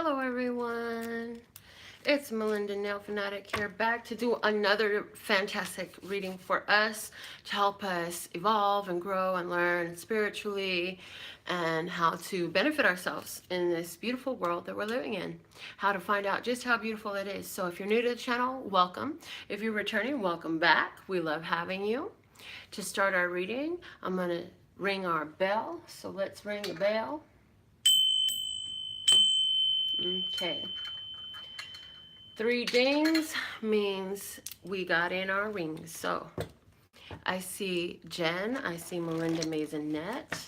Hello everyone, it's Melinda NailFanatic here, back to do another fantastic reading for us to help us evolve and grow and learn spiritually and how to benefit ourselves in this beautiful world that we're living in, how to find out just how beautiful it is. So if you're new to the channel, welcome. If you're returning, welcome back. We love having you. To start our reading, I'm going to ring our bell, so let's ring the bell. Okay. 3 dings means we got in our rings. So I see Jen, I see Melinda Maisonette.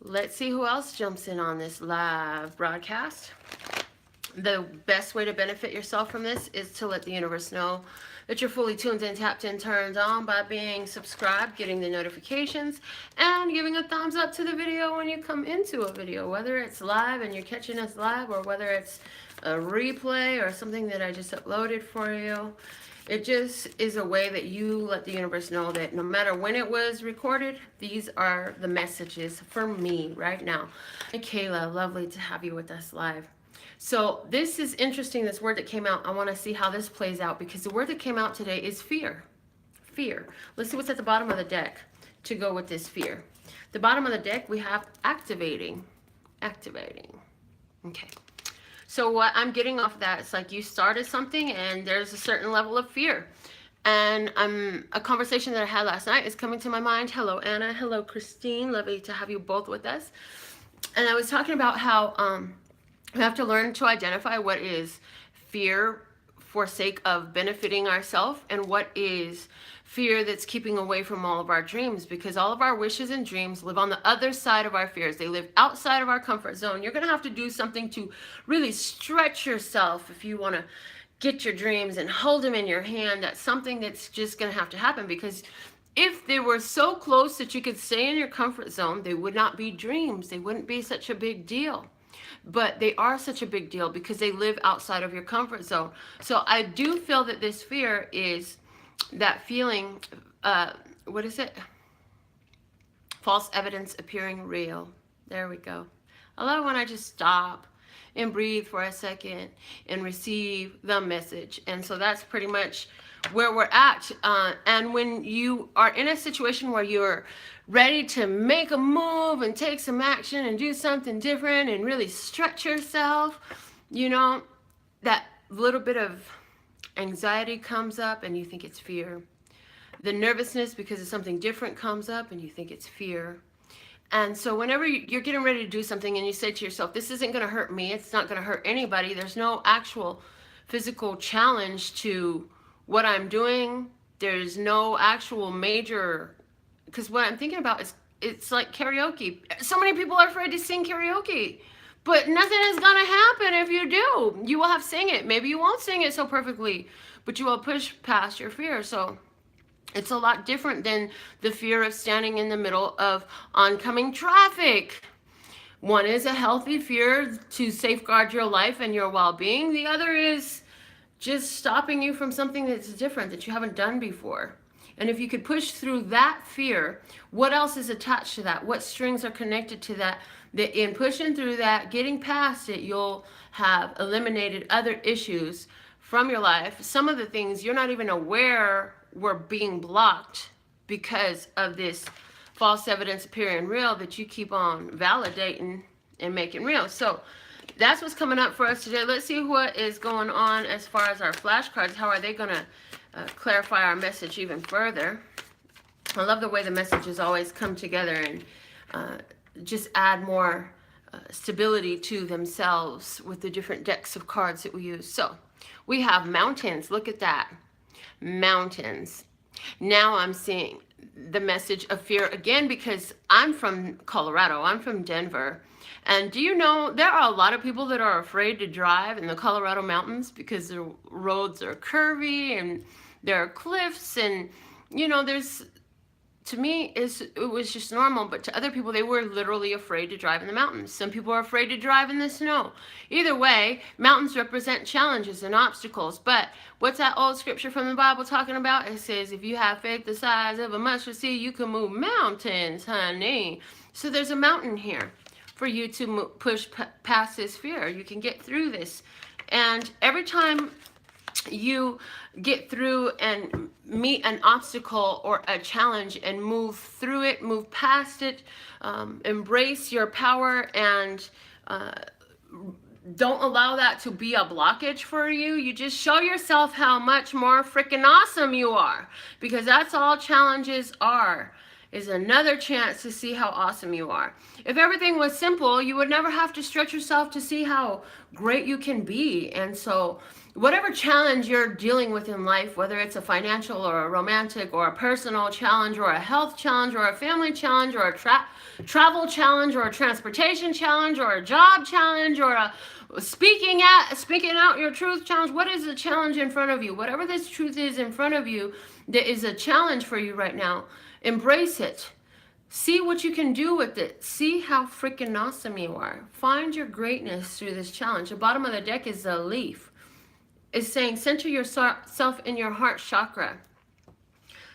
Let's see who else jumps in on this live broadcast. The best way to benefit yourself from this is to let the universe know that you're fully tuned in, tapped in, turned on by being subscribed, getting the notifications, and giving a thumbs up to the video when you come into a video, whether it's live and you're catching us live or whether it's a replay or something that I just uploaded for you. It just is a way that you let the universe know that no matter when it was recorded, these are the messages for me right now. Kayla, lovely to have you with us live. So this is interesting, this word that came out. I want to see how this plays out because the word that came out today is fear. Fear. Let's see what's at the bottom of the deck to go with this fear. The bottom of the deck, we have activating. Activating. Okay. So what I'm getting off of that, it's like you started something and there's a certain level of fear. And a conversation that I had last night is coming to my mind. Hello, Anna. Hello, Christine. Lovely to have you both with us. And I was talking about how we have to learn to identify what is fear for sake of benefiting ourselves and what is fear that's keeping away from all of our dreams, because all of our wishes and dreams live on the other side of our fears. They live outside of our comfort zone. You're going to have to do something to really stretch yourself if you want to get your dreams and hold them in your hand. That's something that's just going to have to happen, because if they were so close that you could stay in your comfort zone, they would not be dreams. They wouldn't be such a big deal. But they are such a big deal because they live outside of your comfort zone. So I do feel that this fear is that feeling, what is it? False evidence appearing real. There we go. I love when I just stop and breathe for a second and receive the message. And so that's pretty much where we're at. And when you are in a situation where you're ready to make a move and take some action and do something different and really stretch yourself, you know, that little bit of anxiety comes up and you think it's fear. The nervousness because of something different comes up and you think it's fear. And so whenever you're getting ready to do something and you say to yourself, this isn't going to hurt me, it's not going to hurt anybody, there's no actual physical challenge to what I'm doing, there's no actual major, because what I'm thinking about is, it's like karaoke. So many people are afraid to sing karaoke, but nothing is going to happen if you do. You will have to sing it. Maybe you won't sing it so perfectly, but you will push past your fear. So it's a lot different than the fear of standing in the middle of oncoming traffic. One is a healthy fear to safeguard your life and your well-being. The other is just stopping you from something that's different, that you haven't done before. And if you could push through that fear, what else is attached to that? What strings are connected to that? That in pushing through that, getting past it, you'll have eliminated other issues from your life. Some of the things you're not even aware were being blocked because of this false evidence appearing real that you keep on validating and making real. So that's what's coming up for us today. Let's see what is going on as far as our flashcards. How are they going to clarify our message even further? I love the way the messages always come together and just add more stability to themselves with the different decks of cards that we use. So we have mountains. Look at that. Mountains. Now I'm seeing the message of fear again because I'm from Colorado. I'm from Denver. And do you know, there are a lot of people that are afraid to drive in the Colorado mountains because the roads are curvy and there are cliffs, and, you know, to me, it was just normal, but to other people, they were literally afraid to drive in the mountains. Some people are afraid to drive in the snow. Either way, mountains represent challenges and obstacles. But what's that old scripture from the Bible talking about? It says, if you have faith the size of a mustard seed, you can move mountains, honey. So there's a mountain here. for you to push past this fear. You can get through this. And every time you get through and meet an obstacle or a challenge and move through it, move past it, embrace your power, and don't allow that to be a blockage for you. You just show yourself how much more freaking awesome you are, because that's all challenges are, is another chance to see how awesome you are. If everything was simple, you would never have to stretch yourself to see how great you can be. And so whatever challenge you're dealing with in life, whether it's a financial or a romantic or a personal challenge or a health challenge or a family challenge or a travel challenge or a transportation challenge or a job challenge or a speaking out your truth challenge, what is the challenge in front of you? Whatever this truth is in front of you that is a challenge for you right now, embrace it. See what you can do with it. See how freaking awesome you are. Find your greatness through this challenge. The bottom of the deck is the leaf. It's saying center yourself in your heart chakra.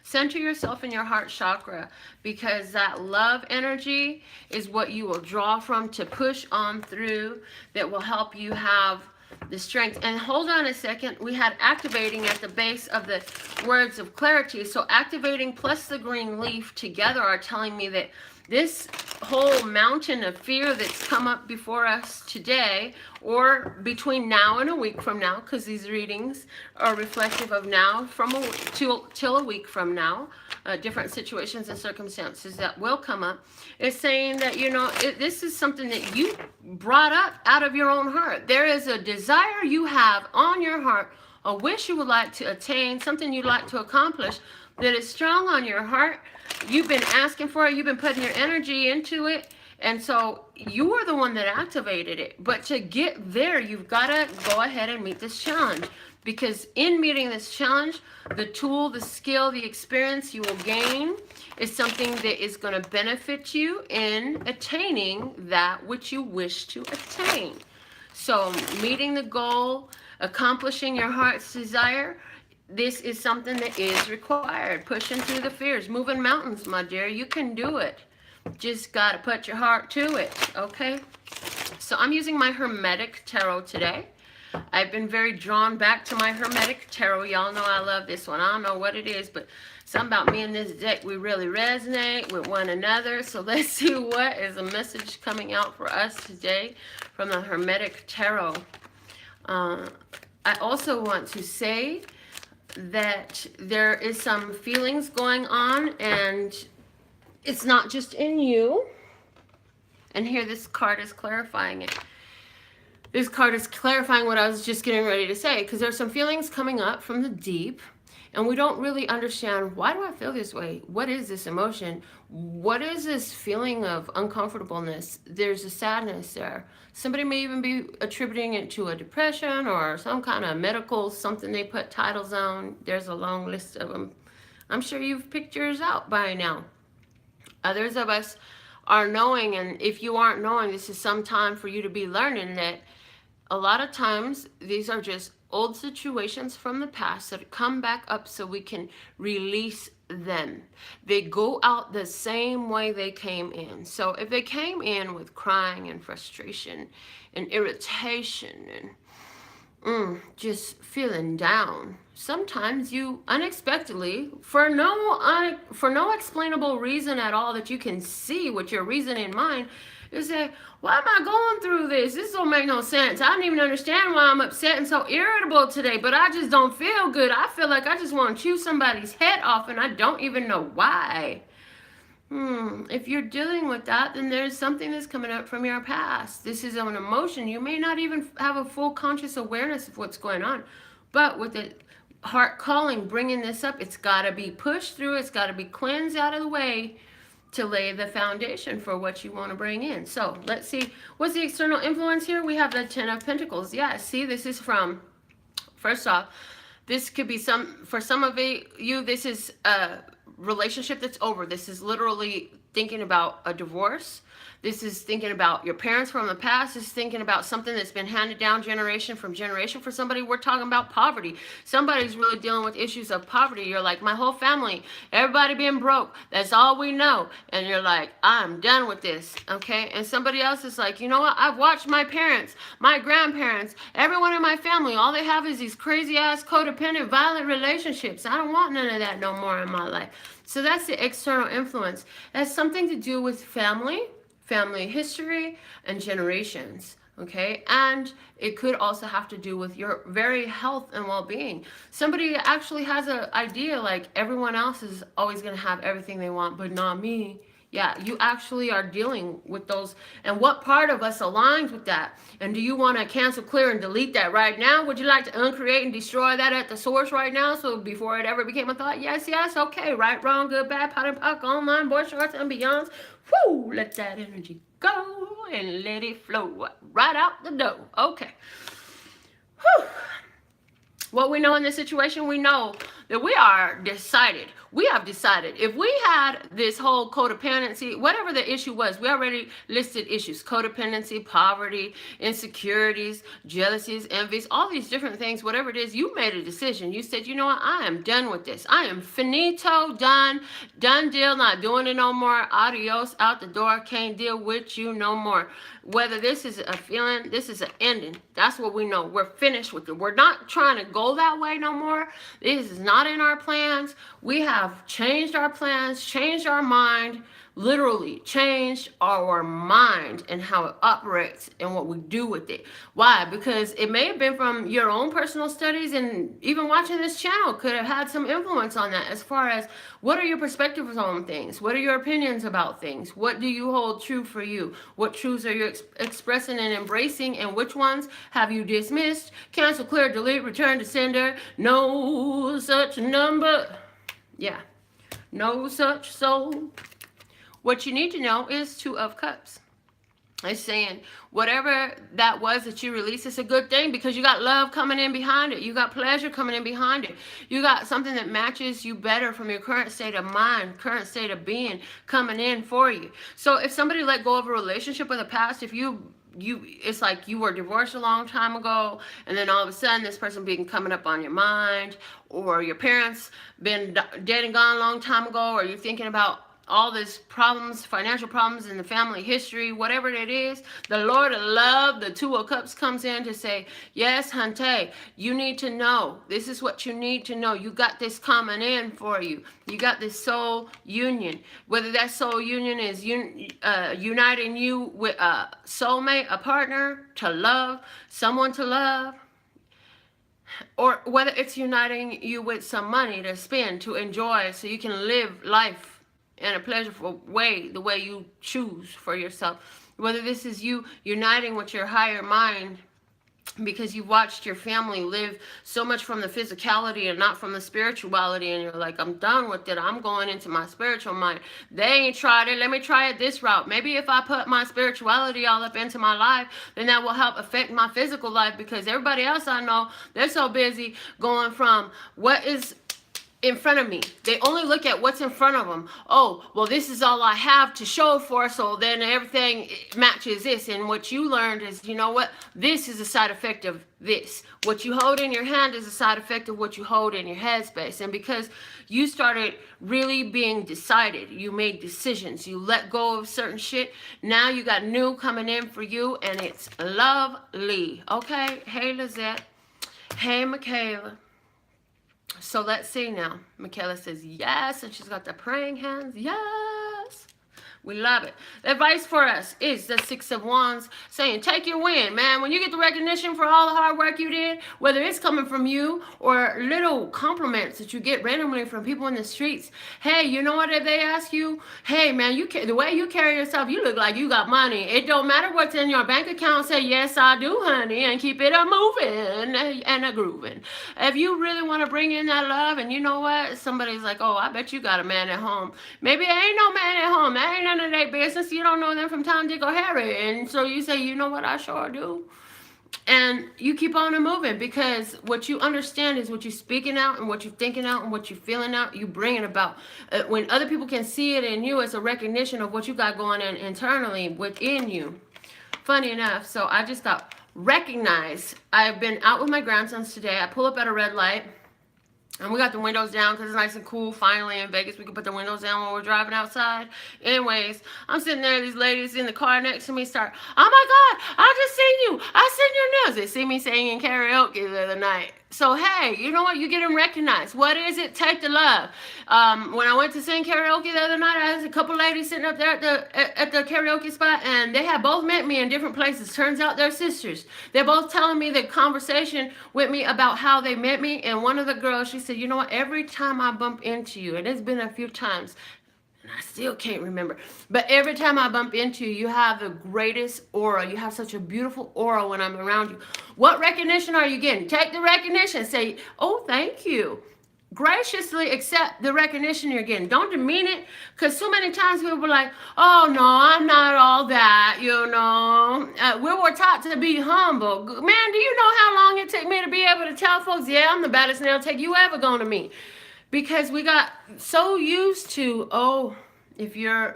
Center yourself in your heart chakra, because that love energy is what you will draw from to push on through, that will help you have the strength. And hold on a second, we had activating at the base of the words of clarity. So activating plus the green leaf together are telling me that this whole mountain of fear that's come up before us today, or between now and a week from now, because these readings are reflective of now from till a week from now, different situations and circumstances that will come up, is saying that, you know, this is something that you brought up out of your own heart. There is a desire you have on your heart, a wish you would like to attain, something you'd like to accomplish that is strong on your heart. You've been asking for it. You've been putting your energy into it. And so you are the one that activated it. But to get there, you've got to go ahead and meet this challenge. Because in meeting this challenge, the tool, the skill, the experience you will gain is something that is going to benefit you in attaining that which you wish to attain. So meeting the goal, accomplishing your heart's desire, this is something that is required. Pushing through the fears, moving mountains, my dear. You can do it. Just got to put your heart to it, okay? So I'm using my Hermetic Tarot today. I've been very drawn back to my Hermetic Tarot. Y'all know I love this one. I don't know what it is, but something about me and this deck, we really resonate with one another. So let's see what is a message coming out for us today from the Hermetic Tarot. I also want to say that there is some feelings going on, and it's not just in you. And here this card is clarifying it. This card is clarifying what I was just getting ready to say, because there's some feelings coming up from the deep, and we don't really understand, why do I feel this way? What is this emotion? What is this feeling of uncomfortableness? There's a sadness there. Somebody may even be attributing it to a depression or some kind of medical something they put titles on. There's a long list of them. I'm sure you've picked yours out by now. Others of us are knowing, and if you aren't knowing, this is some time for you to be learning that a lot of times these are just old situations from the past that come back up so we can release them. They go out the same way they came in. So if they came in with crying and frustration and irritation and just feeling down, sometimes you unexpectedly, for no explainable reason at all that you can see with your reason in mind, you say, why am I going through this? This don't make no sense. I don't even understand why I'm upset and so irritable today, but I just don't feel good. I feel like I just want to chew somebody's head off, and I don't even know why. If you're dealing with that, then there's something that's coming up from your past. This is an emotion. You may not even have a full conscious awareness of what's going on, but with the heart calling, bringing this up, it's got to be pushed through. It's got to be cleansed out of the way to lay the foundation for what you want to bring in. So let's see, what's the external influence here? We have the Ten of Pentacles. Yeah, see, this is from, first off, this could be for some of you, this is relationship that's over. This is literally thinking about a divorce. This is thinking about your parents from the past. This is thinking about something that's been handed down generation from generation. For somebody, we're talking about poverty. Somebody's really dealing with issues of poverty. You're like, my whole family, everybody being broke. That's all we know. And you're like, I'm done with this, okay? And somebody else is like, you know what? I've watched my parents, my grandparents, everyone in my family. All they have is these crazy-ass, codependent, violent relationships. I don't want none of that no more in my life. So that's the external influence. It has something to do with family history, and generations, okay? And it could also have to do with your very health and well-being. Somebody actually has an idea like everyone else is always going to have everything they want, but not me. Yeah, you actually are dealing with those. And what part of us aligns with that? And do you want to cancel, clear, and delete that right now? Would you like to uncreate and destroy that at the source right now? So before it ever became a thought? Yes, yes, okay. Right, wrong, good, bad, pot and puck, online, boy shorts, and beyonds. Woo! Let that energy go and let it flow right out the door. Okay. Whew. What we know in this situation, we know that we are decided. We have decided. If we had this whole codependency, whatever the issue was, we already listed issues. Codependency, poverty, insecurities, jealousies, envies, all these different things, whatever it is, you made a decision. You said, you know what, I am done with this. I am finito, done deal, not doing it no more. Adios, out the door, can't deal with you no more. Whether this is a feeling, this is an ending. That's what we know. We're finished with it. We're not trying to go that way no more. This is not in our plans. We have changed our plans, changed our mind, literally changed our mind and how it operates and what we do with it. Why? Because it may have been from your own personal studies, and even watching this channel could have had some influence on that, as far as what are your perspectives on things? What are your opinions about things? What do you hold true for you? What truths are you expressing and embracing, and which ones have you dismissed, cancel, clear, delete, return to sender? No such number. Yeah, no such soul. What you need to know is Two of Cups. It's saying whatever that was that you released, it's a good thing, because you got love coming in behind it. You got pleasure coming in behind it. You got something that matches you better from your current state of mind, current state of being coming in for you. So if somebody let go of a relationship with the past, if it's like you were divorced a long time ago, and then all of a sudden this person being coming up on your mind, or your parents been dead and gone a long time ago, or you're thinking about all these problems, financial problems in the family history, whatever it is, the Lord of Love, the Two of Cups, comes in to say, yes, Hante, you need to know. This is what you need to know. You got this coming in for you. You got this soul union. Whether that soul union is uniting you with a soulmate, a partner to love, someone to love, or whether it's uniting you with some money to spend, to enjoy, so you can live life in a pleasurable way, the way you choose for yourself. Whether this is you uniting with your higher mind because you've watched your family live so much from the physicality and not from the spirituality, and you're like, I'm done with it. I'm going into my spiritual mind. They ain't tried it. Let me try it this route. Maybe if I put my spirituality all up into my life, then that will help affect my physical life, because everybody else I know, they're so busy going from what is in front of me. They only look at what's in front of them. Oh, well, this is all I have to show for, so then everything matches this. And what you learned is, you know what? This is a side effect of this. What you hold in your hand is a side effect of what you hold in your headspace. And because you started really being decided, you made decisions, you let go of certain shit, now you got new coming in for you, and it's lovely. Okay? Hey, Lizette. Hey, Michaela. So let's see now. Michaela says yes, and she's got the praying hands. Yes. We love it. The advice for us is the Six of Wands, saying take your win, man. When you get the recognition for all the hard work you did, whether it's coming from you or little compliments that you get randomly from people in the streets. Hey, you know what? If they ask you, hey, man, the way you carry yourself, you look like you got money. It don't matter what's in your bank account. Say, yes, I do, honey, and keep it a moving and a grooving. If you really want to bring in that love, and you know what? Somebody's like, oh, I bet you got a man at home. Maybe there ain't no man at home. There ain't none of their business. You don't know them from Tom, Dick, or Harry. And so you say, you know what, I sure do. And you keep on moving, because what you understand is what you're speaking out and what you're thinking out and what you're feeling out, you bring it about. When other people can see it in you, it's a recognition of what you got going on internally within you. Funny enough, so I just got recognized. I've been out with my grandsons today. I pull up at a red light. And we got the windows down because it's nice and cool. Finally, in Vegas, we can put the windows down when we're driving outside. Anyways, I'm sitting there. These ladies in the car next to me start, oh my God, I just seen you. I seen your nails. They see me singing karaoke the other night. So, hey, you know what? You're getting recognized. What is it? Take the love. When I went to sing karaoke the other night, I had a couple ladies sitting up there at the karaoke spot, and they had both met me in different places. Turns out they're sisters. They're both telling me the conversation with me about how they met me. And one of the girls, she said, you know what? Every time I bump into you, and it's been a few times, and I still can't remember, but every time I bump into you, you have the greatest aura. You have such a beautiful aura when I'm around you. What recognition are you getting? Take the recognition. Say, oh, thank you. Graciously accept the recognition you're getting. Don't demean it, because so many times people are like, oh, no, I'm not all that, you know. We were taught to be humble. Man, do you know how long it took me to be able to tell folks, yeah, I'm the baddest nail tech you ever going to meet? Because we got so used to, oh, if you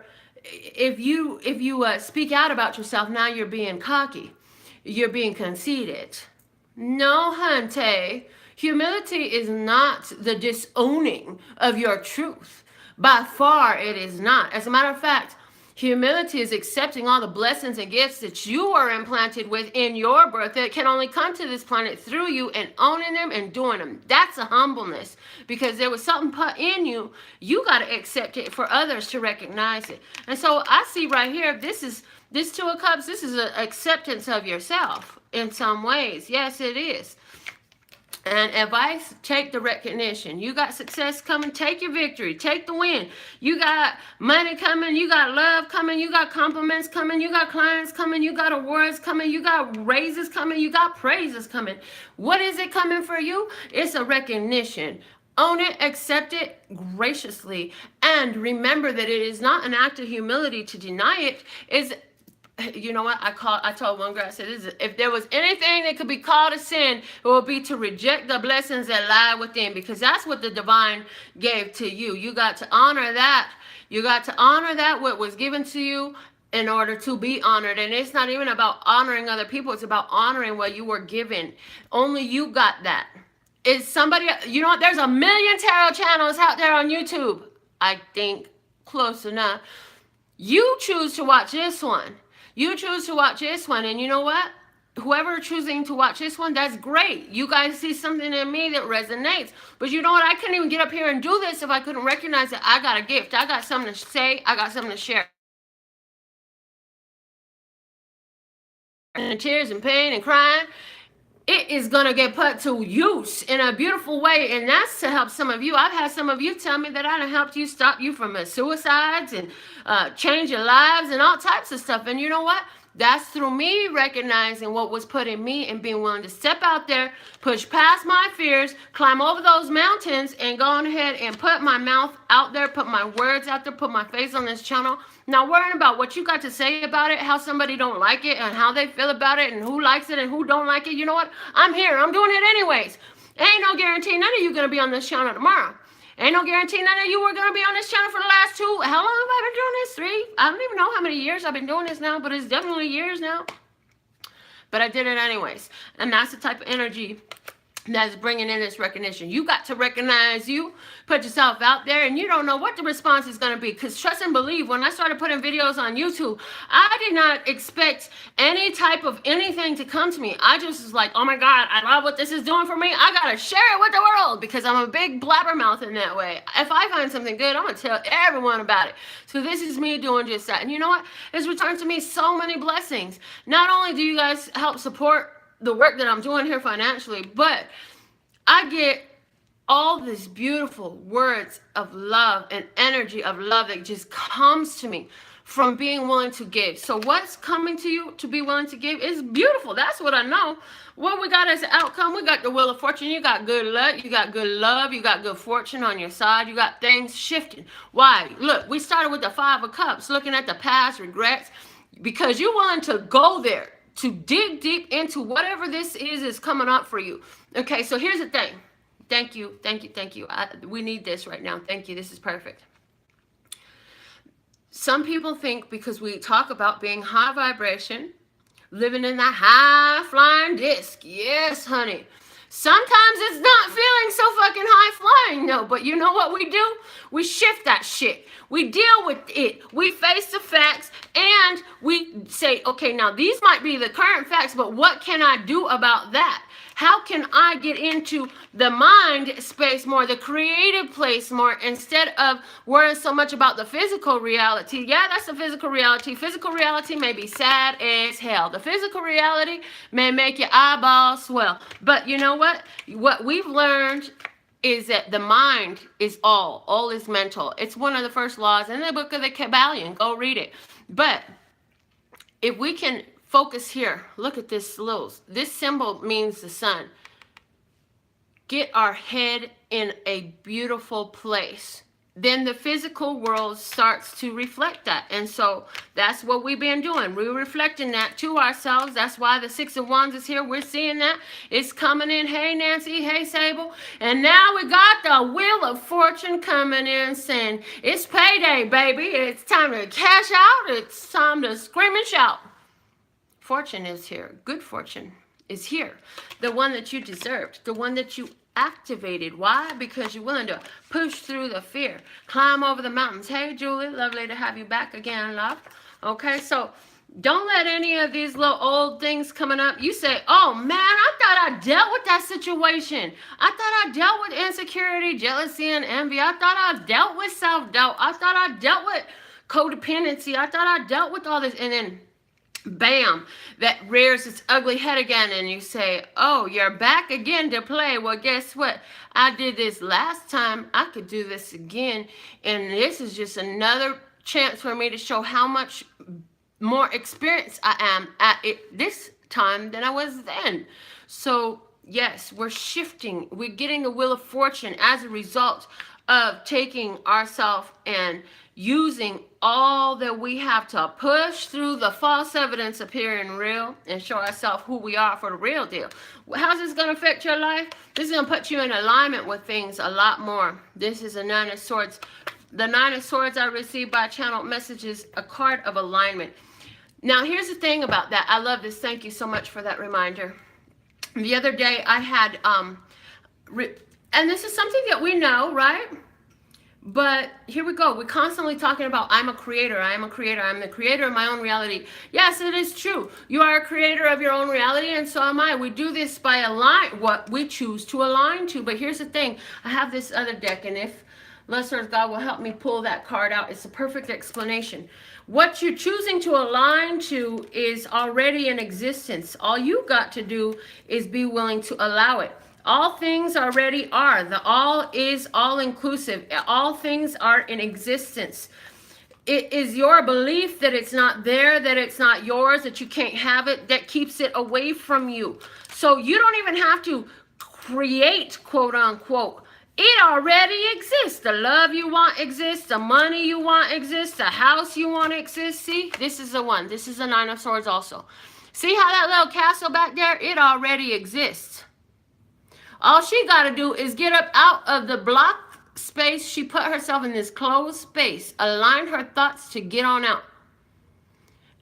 speak out about yourself, now you're being cocky, you're being conceited. No, hunty. Humility is not the disowning of your truth. By far, it is not. As a matter of fact, humility is accepting all the blessings and gifts that you are implanted with in your birth that can only come to this planet through you, and owning them and doing them. That's a humbleness, because there was something put in you. You got to accept it for others to recognize it. And so I see right here, this Two of Cups, this is an acceptance of yourself in some ways. Yes, it is. And advice, take the recognition. You got success coming, take your victory, take the win. You got money coming, you got love coming, you got compliments coming, you got clients coming, you got awards coming, you got raises coming, you got praises coming. What is it coming for you? It's a recognition. Own it, accept it graciously, and remember that it is not an act of humility to deny it. It's, you know what, I told one girl, I said, if there was anything that could be called a sin, it would be to reject the blessings that lie within, because that's what the divine gave to you. You got to honor that. You got to honor that, what was given to you, in order to be honored. And it's not even about honoring other people. It's about honoring what you were given. Only you got that. Is somebody, you know what, there's 1 million tarot channels out there on YouTube. I think close enough. You choose to watch this one. You choose to watch this one, and you know what? Whoever choosing to watch this one, that's great. You guys see something in me that resonates. But you know what? I couldn't even get up here and do this if I couldn't recognize that I got a gift. I got something to say. I got something to share. And tears and pain and crying, it is going to get put to use in a beautiful way. And that's to help some of you. I've had some of you tell me that I done helped you, stop you from suicides and change your lives and all types of stuff. And you know what? That's through me recognizing what was put in me and being willing to step out there, push past my fears, climb over those mountains, and go on ahead and put my mouth out there, put my words out there, put my face on this channel. Not worrying about what you got to say about it, how somebody don't like it, and how they feel about it, and who likes it and who don't like it. You know what? I'm here. I'm doing it anyways. Ain't no guarantee none of you going to be on this channel tomorrow. Ain't no guarantee none of you were going to be on this channel for the last how long have I been doing this? 3? I don't even know how many years I've been doing this now, but it's definitely years now. But I did it anyways. And that's the type of energy that's bringing in this recognition. You got to recognize you, put yourself out there, and you don't know what the response is going to be. Because trust and believe, when I started putting videos on YouTube, I did not expect any type of anything to come to me. I just was like, oh my God, I love what this is doing for me. I got to share it with the world, because I'm a big blabbermouth in that way. If I find something good, I'm going to tell everyone about it. So this is me doing just that. And you know what? It's returned to me so many blessings. Not only do you guys help support the work that I'm doing here financially, but I get all these beautiful words of love and energy of love that just comes to me from being willing to give. So what's coming to you to be willing to give is beautiful. That's what I know. What we got as an outcome, we got the Wheel of Fortune. You got good luck. You got good love. You got good fortune on your side. You got things shifting. Why? Look, we started with the 5 of Cups, looking at the past regrets, because you're willing to go there. to dig deep into whatever this is coming up for you. Okay, so here's the thing. Thank you, thank you, thank you. We need this right now. Thank you. This is perfect. Some people think because we talk about being high vibration, living in that high flying disc. Yes, honey. Sometimes it's not feeling so fucking high flying, no. But you know what we do? We shift that shit. We deal with it. We face the facts and we say, okay, now these might be the current facts, but what can I do about that? How can I get into the mind space more, the creative place more, instead of worrying so much about the physical reality? Yeah, that's the physical reality. Physical reality may be sad as hell. The physical reality may make your eyeballs swell. But you know what? What we've learned is that the mind is all is mental. It's one of the first laws in the book of the Kabbalion. Go read it. But if we can focus here, look at this this symbol means the sun. Get our head in a beautiful place. Then the physical world starts to reflect that. And so that's what we've been doing. We're reflecting that to ourselves. That's why the Six of Wands is here. We're seeing that. It's coming in. Hey, Nancy. Hey, Sable. And now we got the Wheel of Fortune coming in saying, it's payday, baby. It's time to cash out. It's time to scream and shout. Fortune is here. Good fortune is here. The one that you deserved. The one that you activated. Why? Because you're willing to push through the fear. Climb over the mountains. Hey, Julie. Lovely to have you back again, love. Okay, so don't let any of these little old things coming up. You say, oh, man, I thought I dealt with that situation. I thought I dealt with insecurity, jealousy, and envy. I thought I dealt with self-doubt. I thought I dealt with codependency. I thought I dealt with all this. And then bam, that rears its ugly head again, and you say, oh, you're back again to play. Well, guess what? I did this last time. I could do this again, and this is just another chance for me to show how much more experienced I am at it this time than I was then. So, yes, we're shifting. We're getting a Wheel of Fortune as a result of taking ourselves and using all that we have to push through the false evidence appearing real and show ourselves who we are for the real deal. How's this going to affect your life? This is going to put you in alignment with things a lot more. This is a Nine of Swords. The Nine of Swords I received by channeled messages, a card of alignment. Now, here's the thing about that. I love this. Thank you so much for that reminder. The other day I had, and this is something that we know, right? But here we go. We're constantly talking about I'm a creator. I am a creator. I'm the creator of my own reality. Yes, it is true. You are a creator of your own reality, and so am I. We do this by what we choose to align to. But here's the thing. I have this other deck, and if Lesser God will help me pull that card out, it's a perfect explanation. What you're choosing to align to is already in existence. All you got to do is be willing to allow it. All things already are. The all is all inclusive. All things are in existence. It is your belief that it's not there, that it's not yours, that you can't have it, that keeps it away from you. So you don't even have to create, quote unquote. It already exists. The love you want exists. The money you want exists. The house you want exists. See, this is the one. This is the Nine of Swords also. See how that little castle back there? It already exists. All she got to do is get up out of the block space. She put herself in this closed space. Align her thoughts to get on out.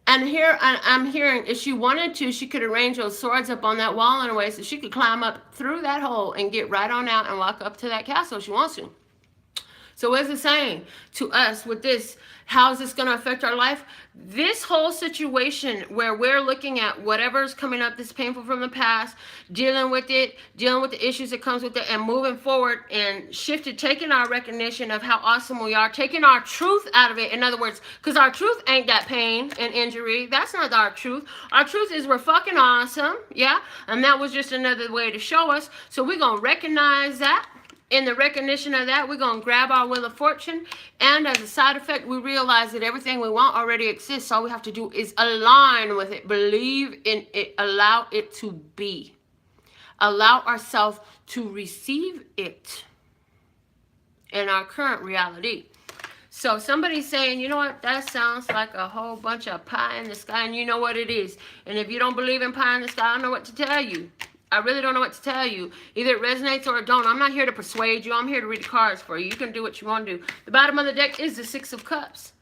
And here I'm hearing if she wanted to, she could arrange those swords up on that wall in a way so she could climb up through that hole and get right on out and walk up to that castle if she wants to. So what's it saying to us with this? How is this going to affect our life? This whole situation where we're looking at whatever's coming up that's painful from the past, dealing with it, dealing with the issues that comes with it, and moving forward and shifted, taking our recognition of how awesome we are, taking our truth out of it. In other words, because our truth ain't that pain and injury. That's not our truth. Our truth is we're fucking awesome. Yeah. And that was just another way to show us. So we're going to recognize that. In the recognition of that, we're going to grab our Wheel of Fortune. And as a side effect, we realize that everything we want already exists. All we have to do is align with it. Believe in it. Allow it to be. Allow ourselves to receive it in our current reality. So somebody's saying, you know what, that sounds like a whole bunch of pie in the sky, and you know what it is. And if you don't believe in pie in the sky, I don't know what to tell you. I really don't know what to tell you. Either it resonates or it don't. I'm not here to persuade you. I'm here to read the cards for you. You can do what you want to do. The bottom of the deck is the Six of Cups.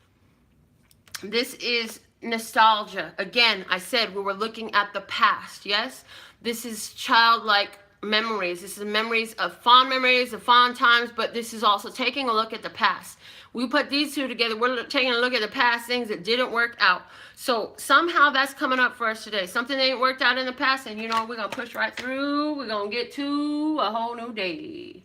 This is nostalgia. Again, I said we were looking at the past, yes? This is childlike memories. This is memories of fond times, but this is also taking a look at the past. We put these two together. We're taking a look at the past, things that didn't work out. So somehow that's coming up for us today. Something that ain't worked out in the past, and you know, we're going to push right through. We're going to get to a whole new day.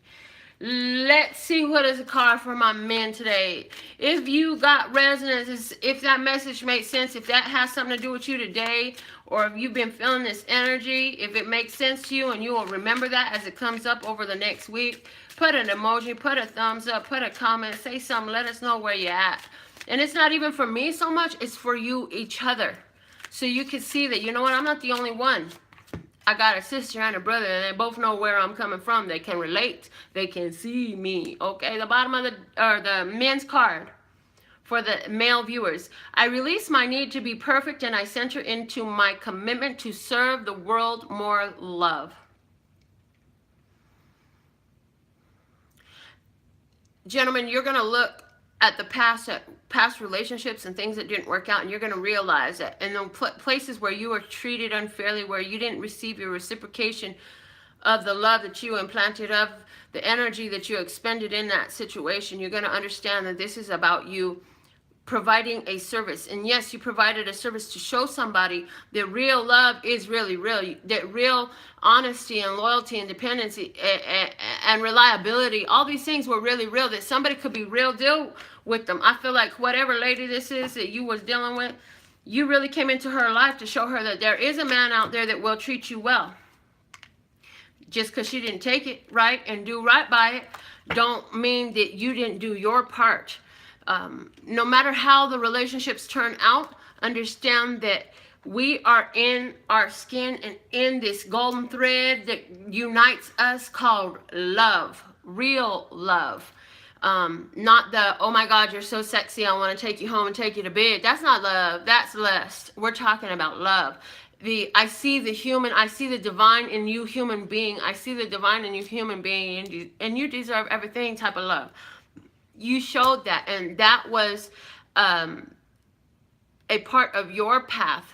Let's see what is a card for my men today. If you got resonance, if that message makes sense, if that has something to do with you today, or if you've been feeling this energy, if it makes sense to you and you will remember that as it comes up over the next week, put an emoji, put a thumbs up, put a comment, say something, let us know where you're at. And it's not even for me so much, it's for you, each other. So you can see that, you know what, I'm not the only one. I got a sister and a brother, and they both know where I'm coming from. They can relate. They can see me. Okay, the bottom of the men's card for the male viewers. I release my need to be perfect, and I center into my commitment to serve the world more love. Gentlemen, you're going to look at the past relationships and things that didn't work out, and you're going to realize that in the places where you were treated unfairly, where you didn't receive your reciprocation of the love that you implanted, of the energy that you expended in that situation, you're going to understand that this is about you providing a service. And yes, you provided a service to show somebody that real love is really real, that real honesty and loyalty and dependency and reliability, all these things were really real, that somebody could be real deal with them. I feel like whatever lady this is that you was dealing with, you really came into her life to show her that there is a man out there that will treat you well. Just because she didn't take it right and do right by it, don't mean that you didn't do your part. No matter how the relationships turn out, understand that we are in our skin and in this golden thread that unites us called love, real love. Not the, oh my God, you're so sexy, I want to take you home and take you to bed. That's not love, that's lust. We're talking about love. I see the human, I see the divine in you human being. I see the divine in you human being, and you deserve everything type of love. You showed that, and that was a part of your path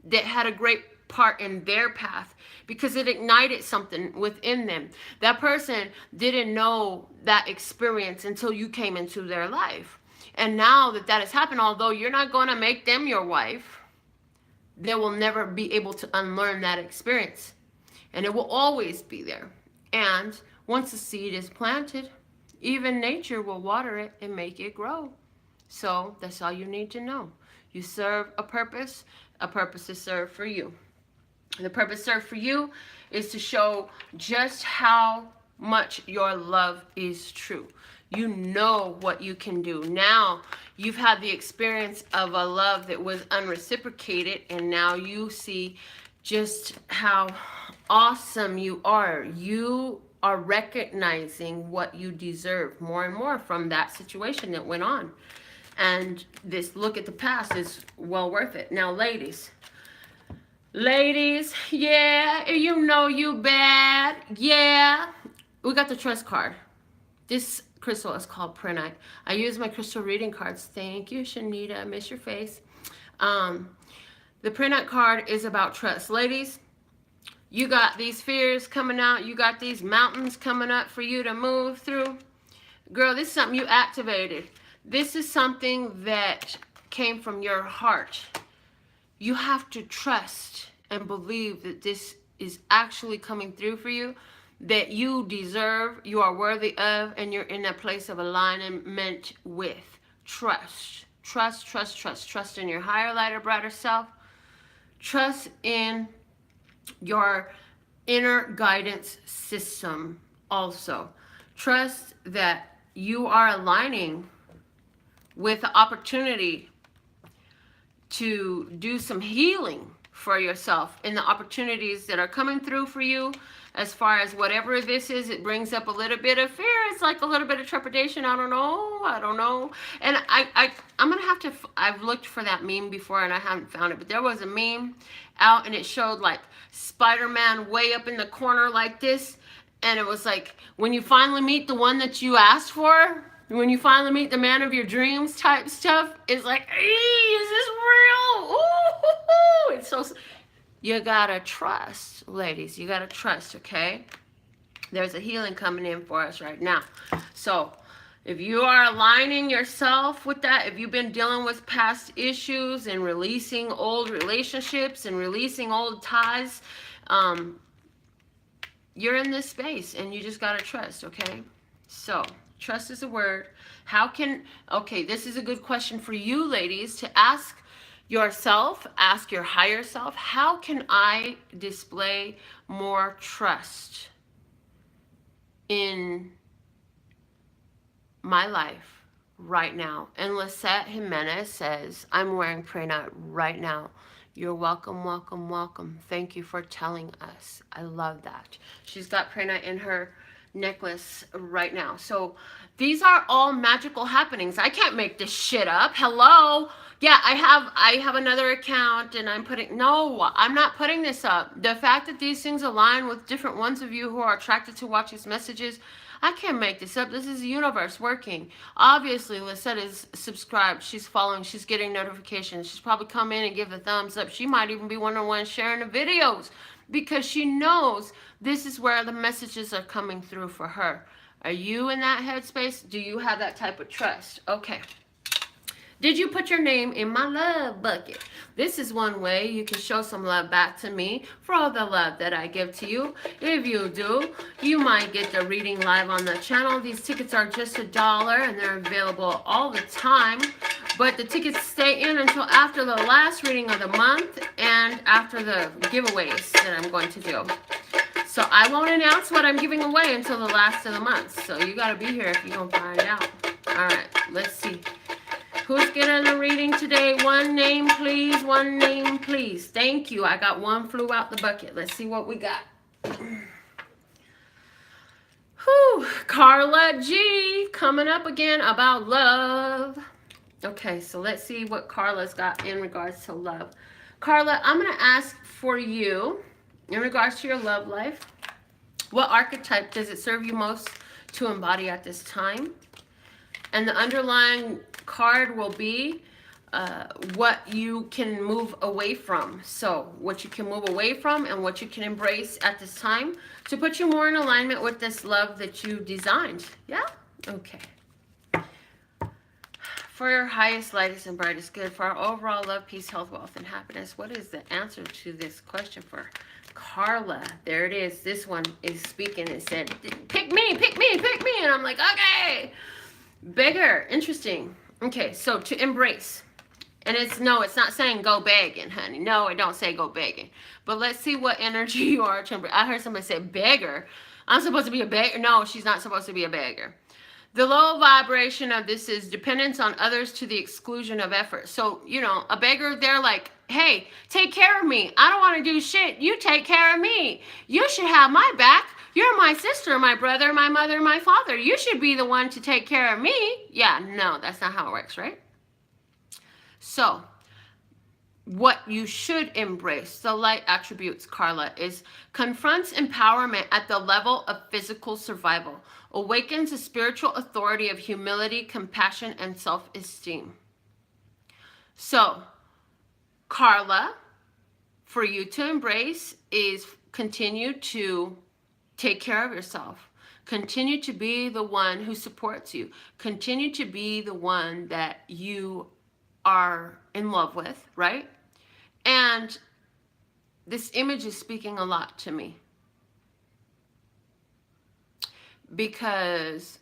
that had a great part in their path, because it ignited something within them. That person didn't know that experience until you came into their life. And now that that has happened, although you're not going to make them your wife, they will never be able to unlearn that experience. And it will always be there. And once the seed is planted, even nature will water it and make it grow. So that's all you need to know. You serve a purpose is served for you. The purpose served for you is to show just how much your love is true. You know what you can do. Now you've had the experience of a love that was unreciprocated, and now you see just how awesome you are. You are recognizing what you deserve more and more from that situation that went on. And this look at the past is well worth it. Now, ladies, yeah, you know you bad. Yeah, we got the trust card. This crystal is called Prenite. I use my crystal reading cards. Thank you, Shanita. I miss your face. The Prenite card is about trust. Ladies, you got these fears coming out. You got these mountains coming up for you to move through. Girl, this is something you activated. This is something that came from your heart. You have to trust and believe that this is actually coming through for you, that you deserve, you are worthy of, and you're in a place of alignment with. Trust. Trust, trust, trust. Trust in your higher, lighter, brighter self. Trust in your inner guidance system also. Trust that you are aligning with the opportunity to do some healing for yourself in the opportunities that are coming through for you, as far as whatever this is, it brings up a little bit of fear. It's like a little bit of trepidation. I don't know. And I'm going to have to, I've looked for that meme before and I haven't found it, but there was a meme out and it showed like Spider-Man way up in the corner like this. And it was like, when you finally meet the one that you asked for, when you finally meet the man of your dreams type stuff, it's like, is this real? Ooh, it's so, you gotta trust, ladies. You gotta trust, okay? There's a healing coming in for us right now. So if you are aligning yourself with that, if you've been dealing with past issues and releasing old relationships and releasing old ties, you're in this space and you just got to trust, okay? So, trust is a word. How can, okay, this is a good question for you ladies to ask yourself, ask your higher self, how can I display more trust in my life right now? And Lisette Jimenez says, I'm wearing prenup right now. You're welcome, welcome, welcome. Thank you for telling us. I love that. She's got prenup in her necklace right now. So these are all magical happenings. I can't make this shit up. Hello? Yeah, I have another account and I'm putting, no, I'm not putting this up. The fact that these things align with different ones of you who are attracted to watch these messages, I can't make this up. This is the universe working. Obviously, Lisette is subscribed. She's following. She's getting notifications. She's probably come in and give a thumbs up. She might even be one of the ones sharing the videos because she knows this is where the messages are coming through for her. Are you in that headspace? Do you have that type of trust? Okay. Did you put your name in my love bucket? This is one way you can show some love back to me for all the love that I give to you. If you do, you might get the reading live on the channel. These tickets are just $1 and they're available all the time. But the tickets stay in until after the last reading of the month and after the giveaways that I'm going to do. So I won't announce what I'm giving away until the last of the month. So you got to be here if you're going to find out. All right, let's see. Who's getting a reading today? One name, please. One name, please. Thank you. I got one flew out the bucket. Let's see what we got. Whew. Carla G. Coming up again about love. Okay, so let's see what Carla's got in regards to love. Carla, I'm going to ask for you, in regards to your love life, what archetype does it serve you most to embody at this time? And the underlying card will be what you can move away from. So what you can move away from and what you can embrace at this time to put you more in alignment with this love that you designed. Yeah? Okay. For your highest, lightest, and brightest good, for our overall love, peace, health, wealth, and happiness, what is the answer to this question for Carla? There it is. This one is speaking. It said, pick me, pick me, pick me. And I'm like, okay. Bigger. Interesting. Okay, so to embrace. And it's not saying go begging, honey. No, it don't say go begging. But let's see what energy you are to embrace. I heard somebody say beggar. I'm supposed to be a beggar. No, she's not supposed to be a beggar. The low vibration of this is dependence on others to the exclusion of effort. So, you know, a beggar, they're like, hey, take care of me. I don't want to do shit. You take care of me. You should have my back. You're my sister, my brother, my mother, my father. You should be the one to take care of me. Yeah, no, that's not how it works, right? So, what you should embrace, the light attributes, Carla, is confronts empowerment at the level of physical survival, awakens a spiritual authority of humility, compassion, and self-esteem. So, Carla, for you to embrace is continue to take care of yourself. Continue to be the one who supports you. Continue to be the one that you are in love with, right? And this image is speaking a lot to me. Because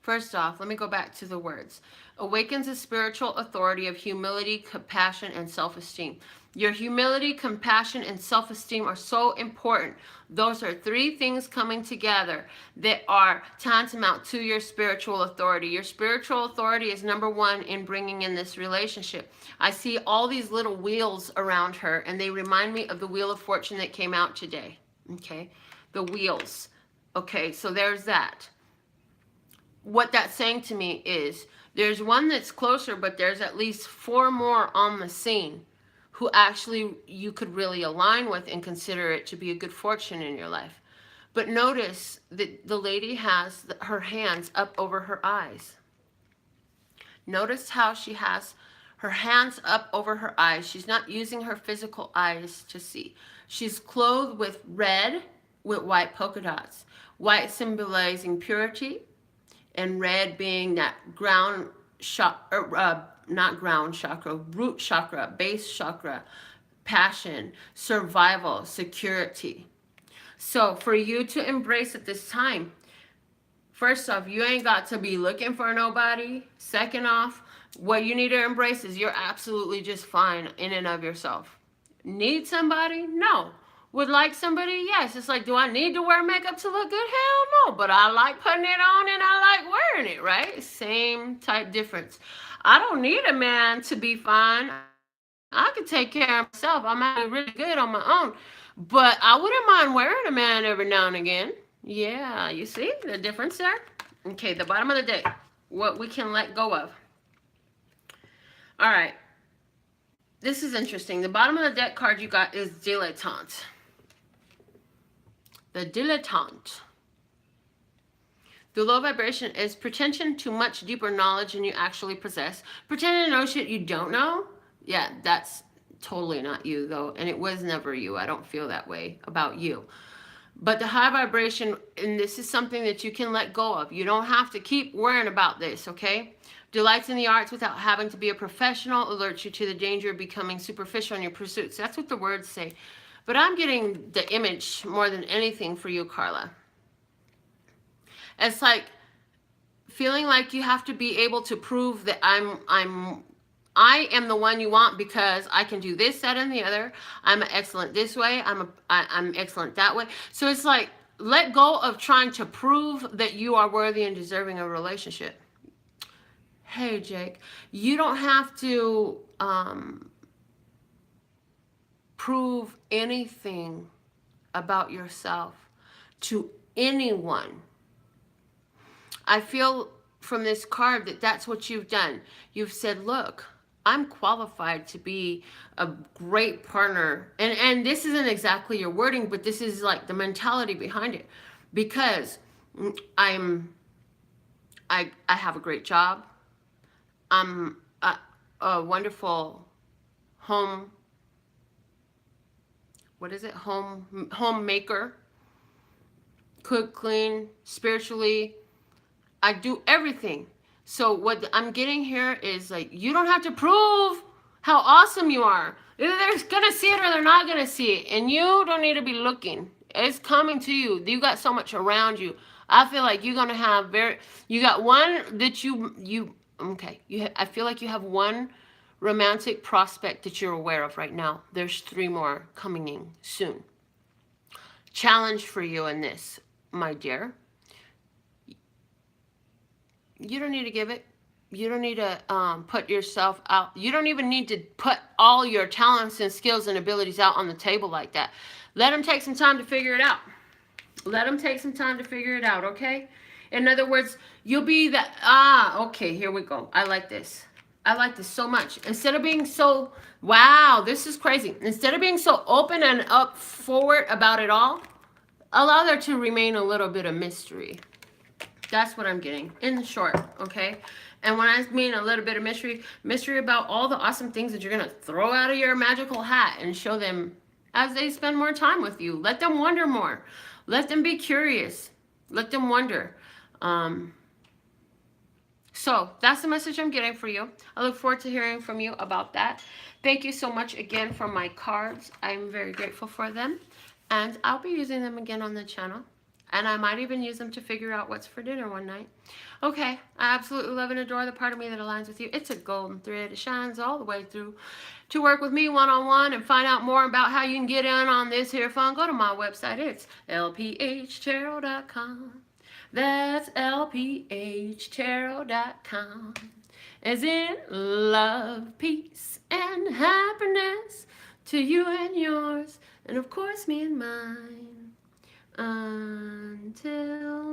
First off, let me go back to the words. Awakens a spiritual authority of humility, compassion, and self-esteem. Your humility, compassion, and self-esteem are so important. Those are three things coming together that are tantamount to your spiritual authority. Your spiritual authority is number one in bringing in this relationship. I see all these little wheels around her, and they remind me of the Wheel of Fortune that came out today. Okay, the wheels. Okay, so there's that. What that's saying to me is there's one that's closer, but there's at least 4 more on the scene who actually you could really align with and consider it to be a good fortune in your life. But notice that the lady has her hands up over her eyes. Notice how she has her hands up over her eyes. She's not using her physical eyes to see. She's clothed with red with white polka dots. White symbolizing purity, and red being that ground chakra, not ground chakra, root chakra, base chakra, passion, survival, security. So for you to embrace at this time, first off, you ain't got to be looking for nobody. Second off, what you need to embrace is you're absolutely just fine in and of yourself. Need somebody? No. Would like somebody? Yes. It's like, do I need to wear makeup to look good? Hell no. But I like putting it on and I like wearing it, right? Same type difference. I don't need a man to be fine. I can take care of myself. I'm actually really good on my own. But I wouldn't mind wearing a man every now and again. Yeah, you see the difference there? Okay, the bottom of the deck. What we can let go of. All right. This is interesting. The bottom of the deck card you got is dilettante. The dilettante. The low vibration is pretension to much deeper knowledge than you actually possess. Pretending to know shit you don't know. Yeah, that's totally not you though. And it was never you. I don't feel that way about you. But the high vibration, and this is something that you can let go of. You don't have to keep worrying about this, okay? Delights in the arts without having to be a professional, alerts you to the danger of becoming superficial in your pursuits. That's what the words say. But I'm getting the image more than anything for you, Carla. It's like feeling like you have to be able to prove that I am the one you want because I can do this, that, and the other. I'm excellent this way. I'm excellent that way. So it's like, let go of trying to prove that you are worthy and deserving of a relationship. Hey, Jake, you don't have to prove anything about yourself to anyone. I feel from this card that that's what you've done. You've said, look, I'm qualified to be a great partner. And this isn't exactly your wording, but this is like the mentality behind it. Because I have a great job. I'm a wonderful home, what is it? Homemaker. Cook, clean, spiritually. I do everything. So what I'm getting here is like, you don't have to prove how awesome you are. Either they're going to see it or they're not going to see it. And you don't need to be looking. It's coming to you. You got so much around you. I feel like you're going to have you got one that I feel like you have one romantic prospect that you're aware of right now. There's 3 more coming in soon. Challenge for you in this, my dear. You don't need to give it. You don't need to put yourself out. You don't even need to put all your talents and skills and abilities out on the table like that. Let them take some time to figure it out. Let them take some time to figure it out, okay? In other words, you'll be okay, here we go. I like this. I like this so much. Instead of being so, wow, this is crazy. Instead of being so open and up forward about it all, allow there to remain a little bit of mystery. That's what I'm getting in short, okay? And when I mean a little bit of mystery about all the awesome things that you're going to throw out of your magical hat and show them as they spend more time with you. Let them wonder more. Let them be curious. Let them wonder. So that's the message I'm getting for you. I look forward to hearing from you about that. Thank you so much again for my cards. I'm very grateful for them. And I'll be using them again on the channel. And I might even use them to figure out what's for dinner one night. Okay, I absolutely love and adore the part of me that aligns with you. It's a golden thread. It shines all the way through. To work with me one-on-one and find out more about how you can get in on this here fun, go to my website. It's LPHtarot.com. That's LPHtarot.com. As in love, peace, and happiness to you and yours, and of course me and mine. Until